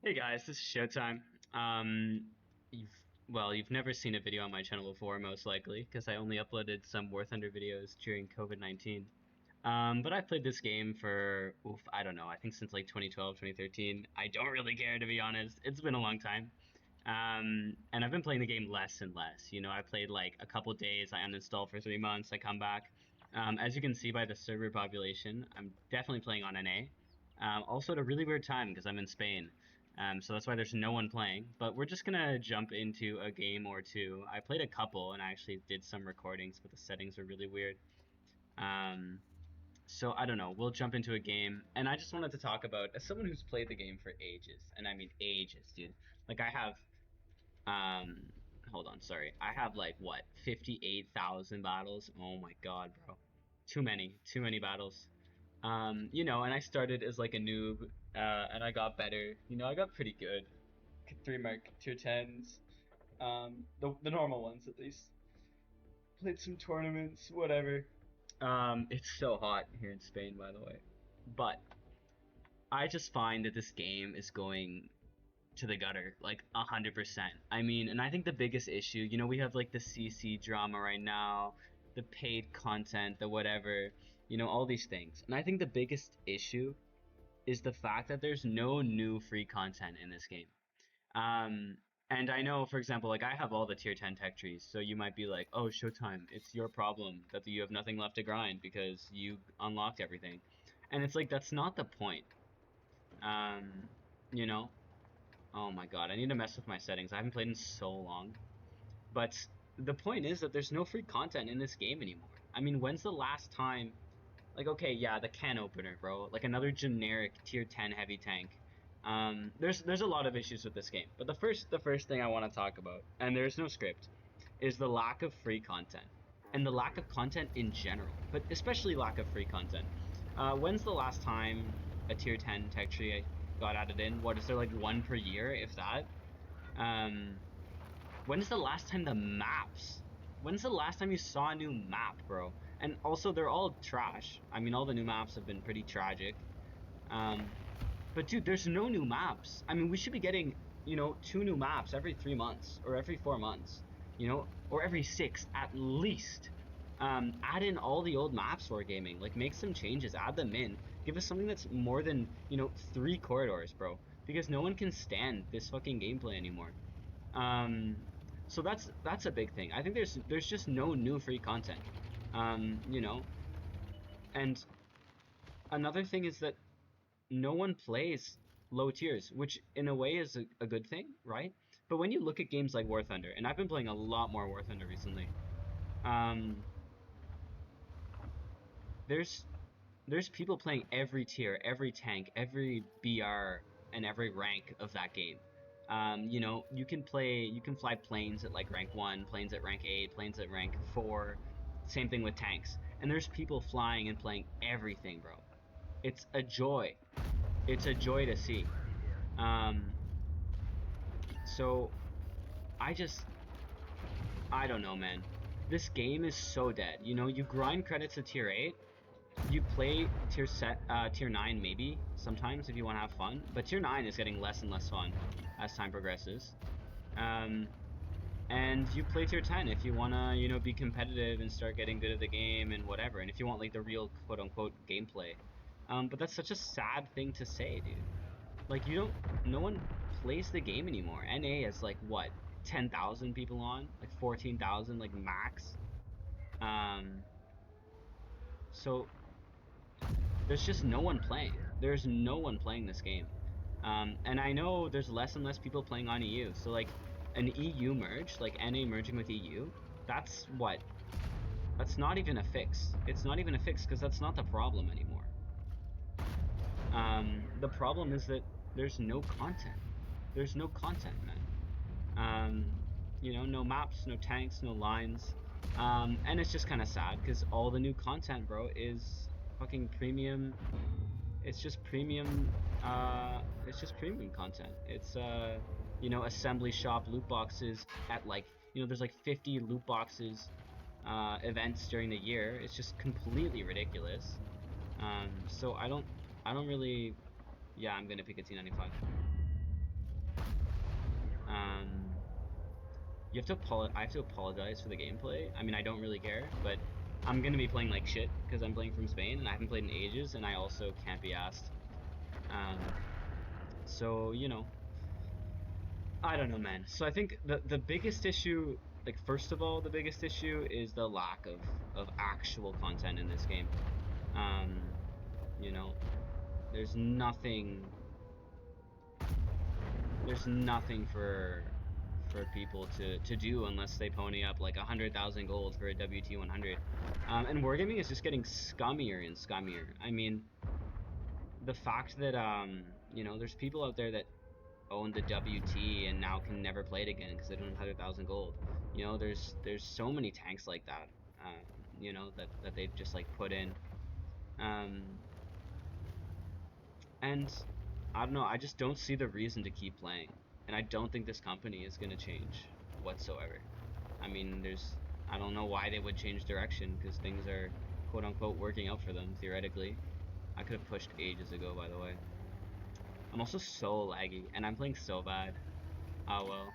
Hey guys, this is Showtime. You've never seen a video on my channel before, most likely, because I only uploaded some War Thunder videos during COVID-19. But I've played this game for, I don't know, I think since like 2012, 2013. I don't really care, to be honest. It's been a long time. And I've been playing the game less and less. You know, I played like a couple days, I uninstall for 3 months, I come back. As you can see by the server population, I'm definitely playing on NA. Also at a really weird time because I'm in Spain. So that's why there's no one playing. But we're just gonna jump into a game or two. I played a couple and I actually did some recordings, but the settings are really weird. Um, so I don't know. We'll jump into a game, and I just wanted to talk about as someone who's played the game for ages, and I mean ages, dude. Like I have, hold on, sorry, I have like what 58,000 battles. Oh my god, bro, too many battles. And I started as like a noob, and I got better. I got pretty good. 3 mark tier tens, the normal ones at least. Played some tournaments, whatever. It's so hot here in Spain, by the way. But I just find that this game is going to the gutter, like 100%. I mean, and I think the biggest issue, we have like the CC drama right now, the paid content, the whatever, all these things. And I think the biggest issue is the fact that there's no new free content in this game. And I know, for example, like I have all the tier 10 tech trees, so you might be like, oh, Showtime, it's your problem that you have nothing left to grind because you unlocked everything. And it's like, that's not the point. Um, you know? Oh my god, I need to mess with my settings. I haven't played in so long. But the point is that there's no free content in this game anymore. I mean, when's the last time, like, okay, yeah, the can opener, bro. Like another generic tier 10 heavy tank. There's a lot of issues with this game, but the first thing I want to talk about, and there's no script, is the lack of free content and the lack of content in general, but especially lack of free content. When's the last time a tier 10 tech tree got added in? What is there, like one per year, if that? Um, When's the last time the maps? When's the last time you saw a new map, bro? And also, they're all trash. I mean, all the new maps have been pretty tragic. Um, but dude, there's no new maps. I mean, we should be getting, two new maps every 3 months or every 4 months, or every six at least. Add in all the old maps for gaming. Like, make some changes. Add them in. Give us something that's more than, 3 corridors, bro. Because no one can stand this fucking gameplay anymore. So that's a big thing. I think there's just no new free content. And another thing is that no one plays low tiers, which in a way is a good thing, right? But when you look at games like War Thunder, and I've been playing a lot more War Thunder recently, um, there's there's people playing every tier, every tank, every BR, and every rank of that game. You can fly planes at like rank 1, planes at rank 8, planes at rank 4. Same thing with tanks. And there's people flying and playing everything, bro. It's a joy. It's a joy to see. Um, so I just, I don't know, man. This game is so dead. You grind credits to tier 8. You play tier 9 maybe sometimes if you want to have fun, but tier 9 is getting less and less fun as time progresses. Um, and you play tier 10 if you want to, be competitive and start getting good at the game and whatever, and if you want like the real quote unquote gameplay. But that's such a sad thing to say, dude. Like no one plays the game anymore. NA is like what, 10,000 people on, like 14,000 like max. Um, so there's just no one playing. There's no one playing this game. And I know there's less and less people playing on EU. So like an EU merge, like NA merging with EU, that's what? That's not even a fix. It's not even a fix because that's not the problem anymore. The problem is that there's no content. There's no content, man. No maps, no tanks, no lines. And it's just kind of sad because all the new content, bro, is fucking premium. It's just premium content. It's assembly shop loot boxes at like, there's like 50 loot boxes events during the year. It's just completely ridiculous. So I don't really, yeah, I'm gonna pick a T95. You have to I have to apologize for the gameplay. I mean, I don't really care, but I'm gonna be playing like shit because I'm playing from Spain and I haven't played in ages, and I also can't be asked. So you know, I don't know, man. So I think the biggest issue, like first of all, the biggest issue is the lack of actual content in this game. Um, you know, there's nothing there's nothing for people to do unless they pony up like 100,000 gold for a WT 100. And wargaming is just getting scummier and scummier. I mean, the fact that you know, there's people out there that own the WT and now can never play it again because they don't have 100,000 gold. You know, there's so many tanks like that. You know, that they've just like put in. Um, and I don't know. I just don't see the reason to keep playing, and I don't think this company is going to change whatsoever. I mean, I don't know why they would change direction because things are quote unquote working out for them theoretically. I could have pushed ages ago, by the way. I'm also so laggy, and I'm playing so bad. Oh well.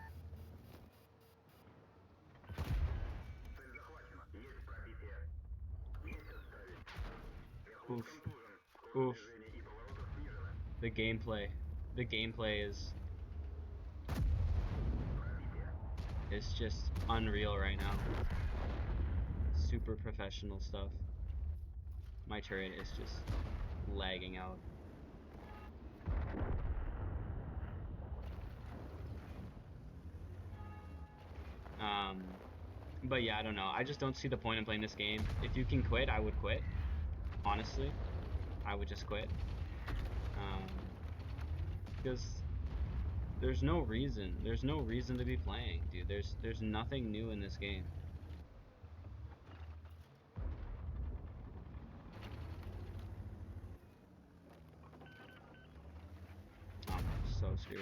Oof. Oof. The gameplay. The gameplay is just unreal right now. Super professional stuff. My turret is just lagging out. But yeah, I don't know. I just don't see the point in playing this game. If you can quit, I would quit. Honestly, I would just quit. Because there's no reason. There's no reason to be playing, dude. There's nothing new in this game. I'm so screwed.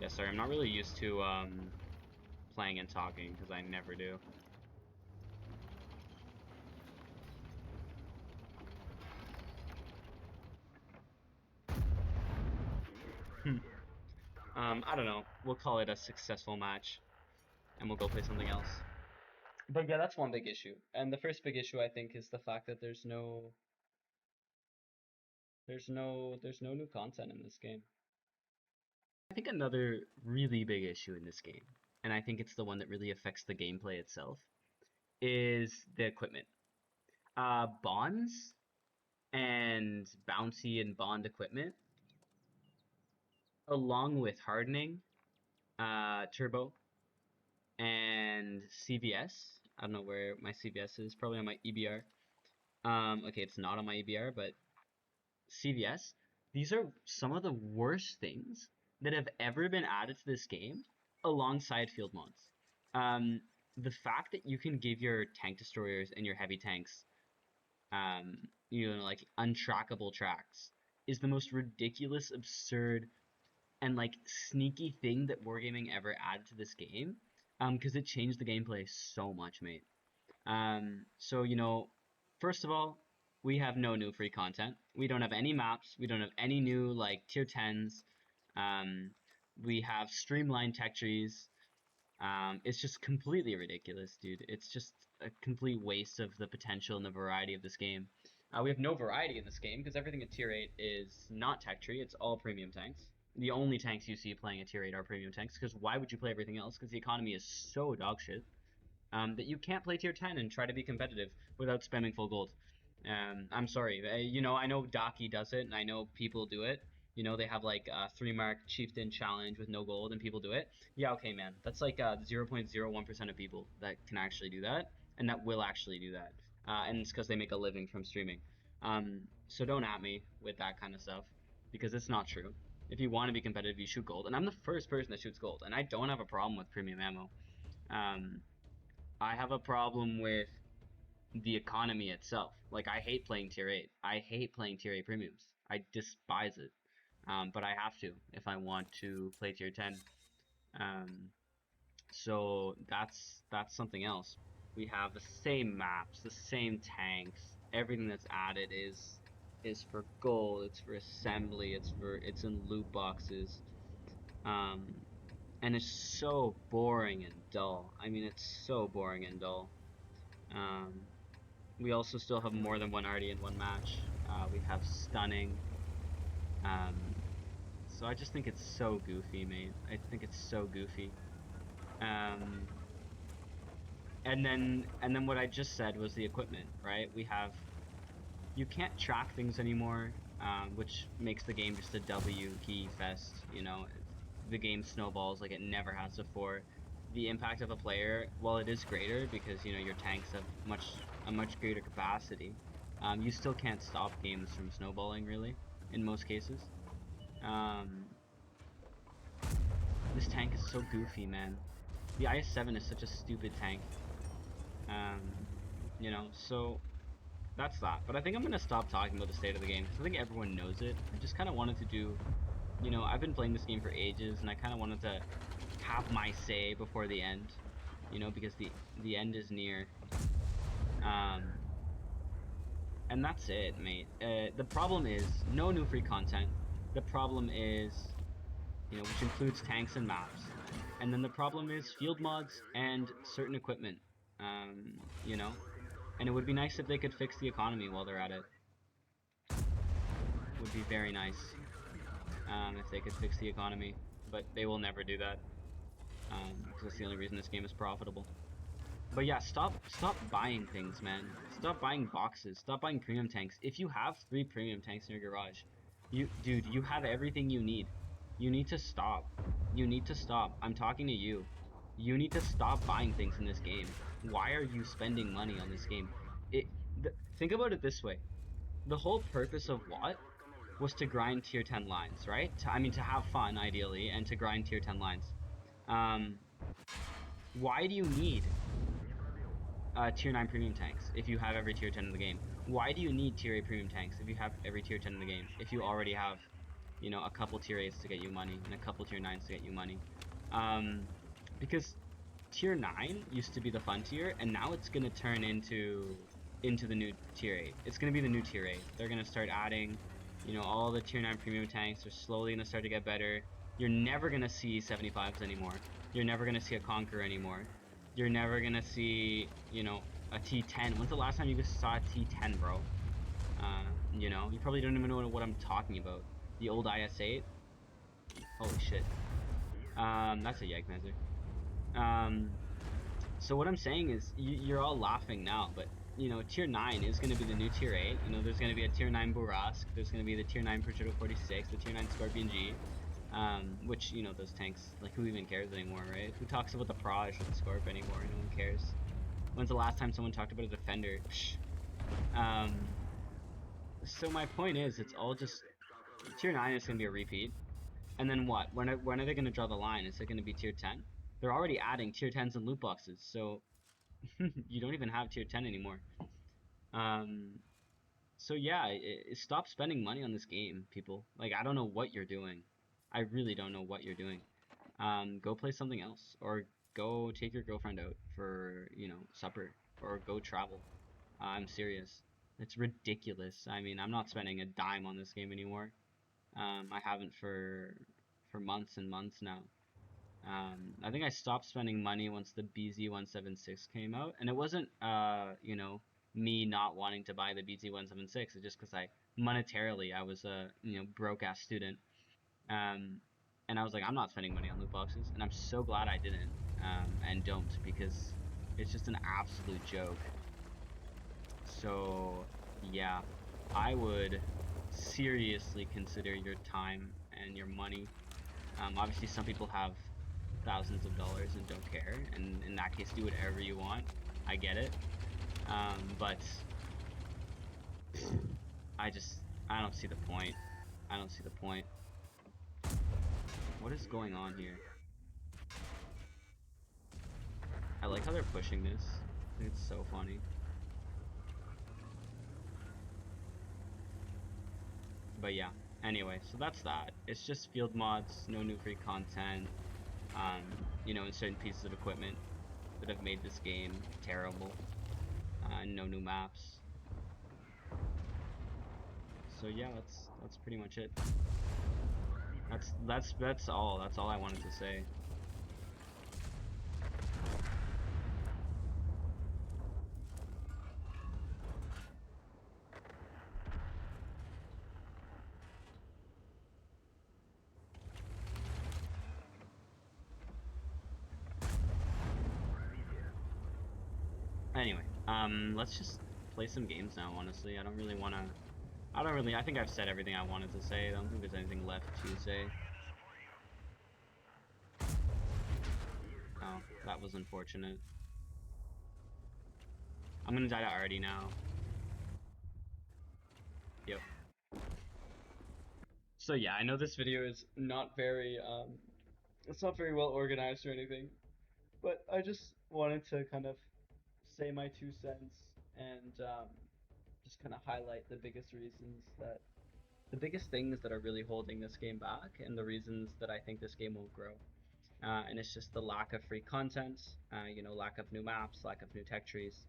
Yeah, sorry, I'm not really used to playing and talking because I never do. I don't know. We'll call it a successful match, and we'll go play something else. But yeah, that's one big issue. And the first big issue I think is the fact that there's no new content in this game. I think another really big issue in this game, and I think it's the one that really affects the gameplay itself, is the equipment. Bonds and bounty and bond equipment, along with hardening, turbo, and CVS. I don't know where my CVS is. Probably on my EBR. Okay, it's not on my EBR, but CVS. These are some of the worst things that have ever been added to this game alongside field mods. The fact that you can give your tank destroyers and your heavy tanks, you know, like untrackable tracks is the most ridiculous, absurd, and like sneaky thing that Wargaming ever added to this game. Because it changed the gameplay so much, mate. So, you know, first of all, we have no new free content. We don't have any maps. We don't have any new, like, tier 10s. Um, we have streamlined tech trees. It's just completely ridiculous, dude. It's just a complete waste of the potential and the variety of this game. We have no variety in this game because everything at tier 8 is not tech tree. It's all premium tanks. The only tanks you see playing at tier 8 are premium tanks because why would you play everything else? Because the economy is so dog shit that you can't play tier 10 and try to be competitive without spamming full gold. I'm sorry. You know, I know Daki does it, and I know people do it. You know, they have like a 3-mark chieftain challenge with no gold, and people do it. Yeah, okay, man. That's like 0.01% of people that can actually do that, and that will actually do that. And it's because they make a living from streaming. So don't at me with that kind of stuff, because it's not true. If you want to be competitive, you shoot gold. And I'm the first person that shoots gold, and I don't have a problem with premium ammo. Um, I have a problem with the economy itself. Like, I hate playing tier 8. I hate playing tier 8 premiums. I despise it. but I have to if I want to play tier 10. So that's something else. We have the same maps, the same tanks. Everything that's added is for gold. It's for assembly. It's in loot boxes. Um, and it's so boring and dull. I mean, it's so boring and dull. Um, we also still have more than one arty in one match. We have stunning. Um, so I just think it's so goofy, mate. I think it's so goofy. Um, and then what I just said was the equipment, right? You can't track things anymore, which makes the game just a W key fest. The game snowballs like it never has before. The impact of a player, while it is greater because your tanks have a much greater capacity, you still can't stop games from snowballing really in most cases. Um, this tank is so goofy, man. The IS-7 is such a stupid tank. Um, so that's that. But I think I'm going to stop talking about the state of the game because I think everyone knows it. I just kind of wanted to do, I've been playing this game for ages and I kind of wanted to have my say before the end, because the end is near. Um, and that's it, mate. The problem is no new free content. The problem is, which includes tanks and maps. And then the problem is field mods and certain equipment. And it would be nice if they could fix the economy while they're at it. Would be very nice if they could fix the economy, but they will never do that because that's the only reason this game is profitable. But yeah, stop buying things, man. Stop buying boxes. Stop buying premium tanks. If you have 3 premium tanks in your garage, dude, you have everything you need. You need to stop. You need to stop. I'm talking to you. You need to stop buying things in this game. Why are you spending money on this game? Think about it this way. The whole purpose of WoT was to grind tier 10 lines, right? To have fun, ideally, and to grind tier 10 lines. Why do you need tier 9 premium tanks if you have every tier 10 in the game? Why do you need tier 8 premium tanks if you have every tier 10 in the game? If you already have, a couple tier 8s to get you money and a couple tier 9s to get you money. Because tier 9 used to be the fun tier, and now it's going to turn into the new tier 8. It's going to be the new tier 8. They're going to start adding, all the tier 9 premium tanks are slowly going to start to get better. You're never going to see 75s anymore. You're never going to see a Conqueror anymore. You're never going to see, a T10. When's the last time you saw a T10, bro? You probably don't even know what I'm talking about. The old IS-8? Holy shit. That's a Yegmezer. So what I'm saying is, you're all laughing now, but tier 9 is going to be the new tier 8. There's going to be a tier 9 Burask, there's going to be the tier 9 Prosciutto 46, the tier 9 Scorpion G, which, those tanks, like, who even cares anymore, right? Who talks about the Proj or the Scorp anymore? No one cares. When's the last time someone talked about a Defender? Psh. So my point is, it's all just, tier 9 is going to be a repeat, and then what? When are they going to draw the line? Is it going to be tier 10? They're already adding tier 10s and loot boxes, so you don't even have tier 10 anymore. So yeah, stop spending money on this game, people. Like, I don't know what you're doing. I really don't know what you're doing. Go play something else, or go take your girlfriend out for, supper, or go travel. I'm serious. It's ridiculous. I mean, I'm not spending a dime on this game anymore. I haven't for months and months now. I think I stopped spending money once the BZ176 came out, and it wasn't, me not wanting to buy the BZ176. It's just because monetarily, I was a, broke ass student, and I was like, I'm not spending money on loot boxes, and I'm so glad I didn't, and don't, because it's just an absolute joke. So, yeah, I would seriously consider your time and your money. Obviously, some people have thousands of dollars and don't care, and in that case, do whatever you want. I get it. But I don't see the point. I don't see the point. What is going on here? I like how they're pushing this. I think it's so funny. But yeah. Anyway, so that's that. It's just field mods, no new free content, you know, and certain pieces of equipment that have made this game terrible. No new maps. So yeah, that's pretty much it. That's all. That's all I wanted to say. Anyway, let's just play some games now. Honestly, I don't really want to. I think I've said everything I wanted to say. I don't think there's anything left to say. Oh, that was unfortunate. I'm gonna die to Artie now. Yep. So yeah, I know this video is not very it's not very well organized or anything, but I just wanted to kind of say my 2 cents and just kind of highlight the biggest reasons that the biggest things that are really holding this game back and the reasons that I think this game won't grow. And it's just the lack of free content, you know, lack of new maps, lack of new tech trees,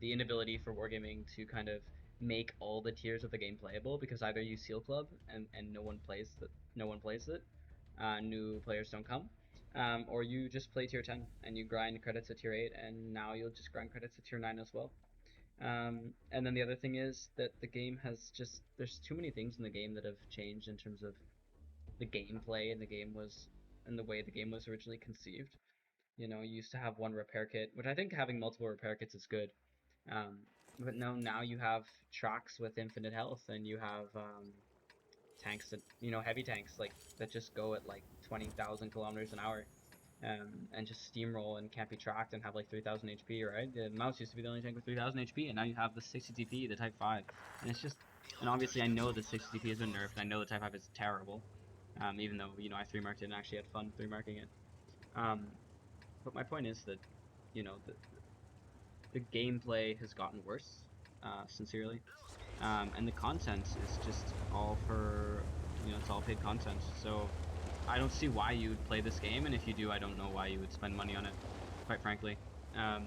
the inability for wargaming to kind of make all the tiers of the game playable because either you seal club and no one plays it, new players don't come, or you just play tier 10 and you grind credits at tier 8 and now you'll just grind credits at tier 9 as well. And then the other thing is that the game has just there's too many things in the game that have changed in terms of the gameplay and the way the game was originally conceived. You know, you used to have one repair kit, which I think having multiple repair kits is good. But no, now you have tracks with infinite health, and you have tanks that heavy tanks like that just go at like 20,000 kilometers an hour, and just steamroll and can't be tracked and have like 3,000 HP. Right? The mouse used to be the only tank with 3,000 HP, and now you have the 60 TP, the Type 5, and it's just and obviously I know the 60 TP has been nerfed, and I know the Type 5 is terrible. Even though I 3-marked it and actually had fun 3-marking it. Um, but my point is that the gameplay has gotten worse, sincerely, and the content is just all for it's all paid content. So I don't see why you would play this game, and if you do, I don't know why you would spend money on it, quite frankly. Um,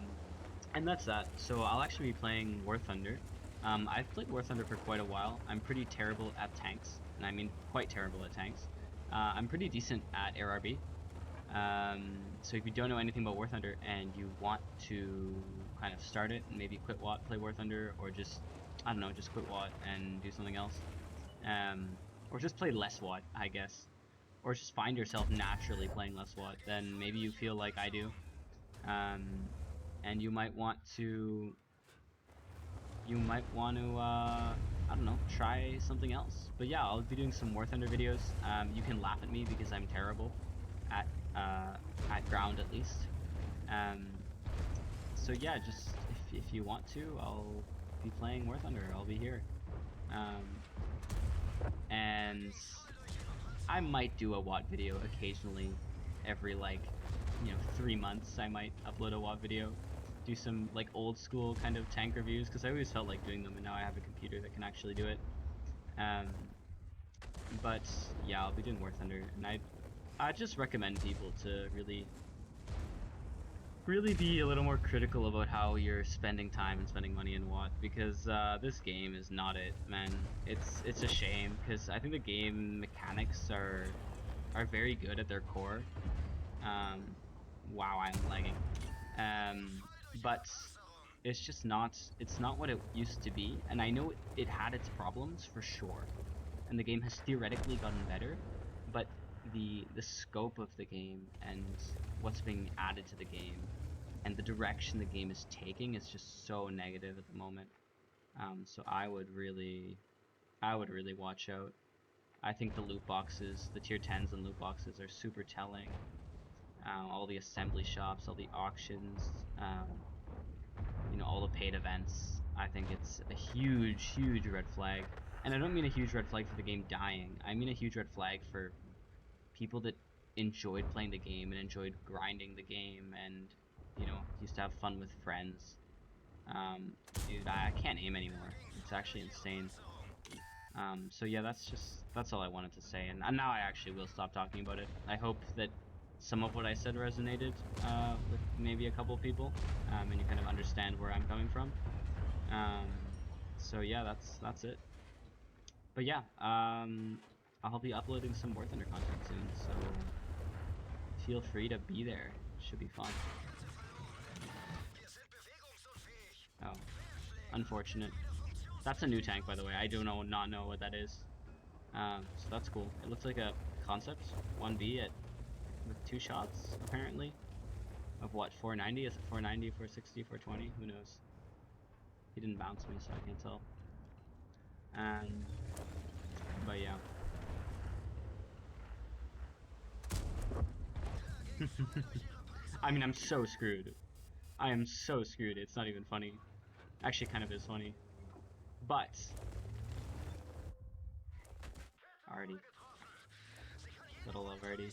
and that's that. So I'll actually be playing War Thunder. I've played War Thunder for quite a while. I'm pretty terrible at tanks, and I mean quite terrible at tanks. I'm pretty decent at Air RB. So if you don't know anything about War Thunder and you want to kind of start it and maybe quit WoT, play War Thunder, or just I don't know, just quit WoT and do something else, or just play less WoT, I guess, or just find yourself naturally playing less WoT, then maybe you feel like I do, um, and you might want to I don't know, try something else. But yeah, I'll be doing some War Thunder videos. You can laugh at me because I'm terrible at at ground at least. Um, so yeah, just if you want to, I'll be playing War Thunder. I'll be here, um, and I might do a WoT video occasionally, every like 3 months. I might upload a WoT video, do some like old school kind of tank reviews because I always felt like doing them, and now I have a computer that can actually do it. Um, but yeah, I'll be doing War Thunder, and I just recommend people to really be a little more critical about how you're spending time and spending money in WoT, because this game is not it, man. It's a shame because I think the game mechanics are very good at their core. Um, wow, I'm lagging. But it's not what it used to be, and I know it had its problems for sure, and the game has theoretically gotten better, but the scope of the game and what's being added to the game and the direction the game is taking is just so negative at the moment. So I would really watch out. I think the loot boxes, the tier 10s and loot boxes are super telling. All the assembly shops, all the auctions, all the paid events. I think it's a huge, huge red flag. And I don't mean a huge red flag for the game dying. I mean a huge red flag for people that enjoyed playing the game and enjoyed grinding the game and, used to have fun with friends. Dude, I can't aim anymore. It's actually insane. So yeah, that's all I wanted to say, and now I actually will stop talking about it. I hope that some of what I said resonated with maybe a couple people, and you kind of understand where I'm coming from. So yeah, that's it. But yeah, I'll be uploading some War Thunder content soon, so feel free to be there. Should be fun. Oh, unfortunate. That's a new tank, by the way. I do not know what that is. So that's cool. It looks like a concept 1B with 2 shots apparently of what 490. Is it 490, 460, 420? Who knows? He didn't bounce me, so I can't tell. But yeah. I mean, I'm so screwed. I am so screwed. It's not even funny. Actually, kind of is funny. But already, little love already.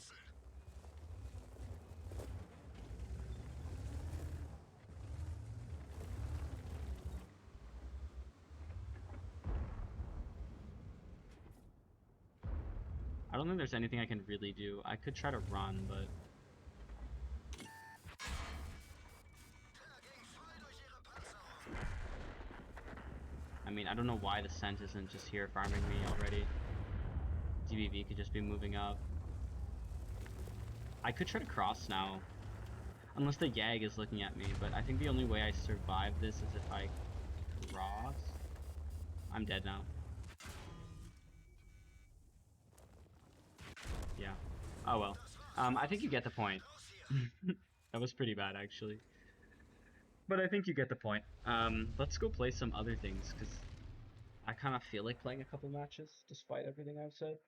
I don't think there's anything I can really do. I could try to run, but I mean, I don't know why the scent isn't just here farming me already. DBV could just be moving up. I could try to cross now, unless the Yag is looking at me, but I think the only way I survive this is if I cross. I'm dead now. Yeah. Oh well. I think you get the point. That was pretty bad, actually. But I think you get the point. Let's go play some other things, because I kind of feel like playing a couple matches, despite everything I've said.